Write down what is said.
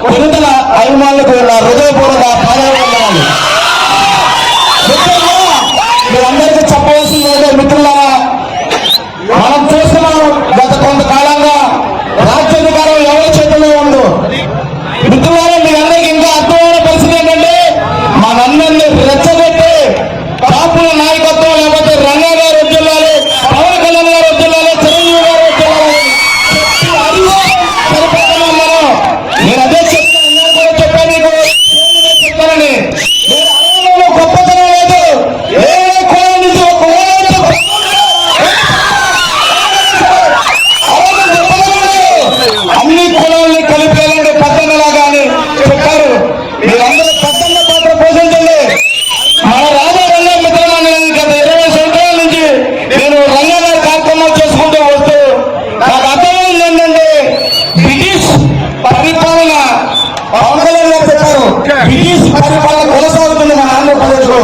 తిరుమల అభిమానులకు నా హృదయపూర్వక పాదాభివందనాలు. ముఖ్యంగా మీరందరికీ చెప్పవలసింది మిత్రులారా, మనం చూస్తున్నాం గత కొంతకాలంగా రాజ్యాధికారం ఎవరి చేతుల్లో ఉందో. మిత్రులారా, మీరందరికీ ఇంకా అర్థమైన పరిస్థితి ఏంటంటే మనందరినీ రెచ్చగొట్టి కాపుల నాయకత్వం లేకపోతే రంగా గారు వద్దులాలి, పవన్ కళ్యాణ్ గారు వద్దులాలి, చిరంజీవి గారు వద్దులాలి సరిపోతున్నాం మనం. నేను అదే చెప్తాను, కూడా చెప్పాను మీకు చెప్తానని. నేను అడగడంలో గొప్పతనం లేదు. ఏ కులం నుంచి ఒక అన్ని కులాలని కలిపేయాలంటే పెద్దన్నలాగా అని చెప్పారు. మీరందరూ పెద్దన్న పాత్ర పోషించండి. మన రాజా రంగా మిత్రమండలి గత 20 సంవత్సరాల నుంచి నేను రంగా గారి కార్యక్రమాలు చేసుకుంటూ వస్తూ నాకు అర్థమైంది ఏంటంటే బ్రిటిష్ పరిపాలన, పవన్ కళ్యాణ్ గారు చెప్పారు, బ్రిటిష్ పరిపాలన కొనసాగుతుంది మన ఆంధ్రప్రదేశ్ లో.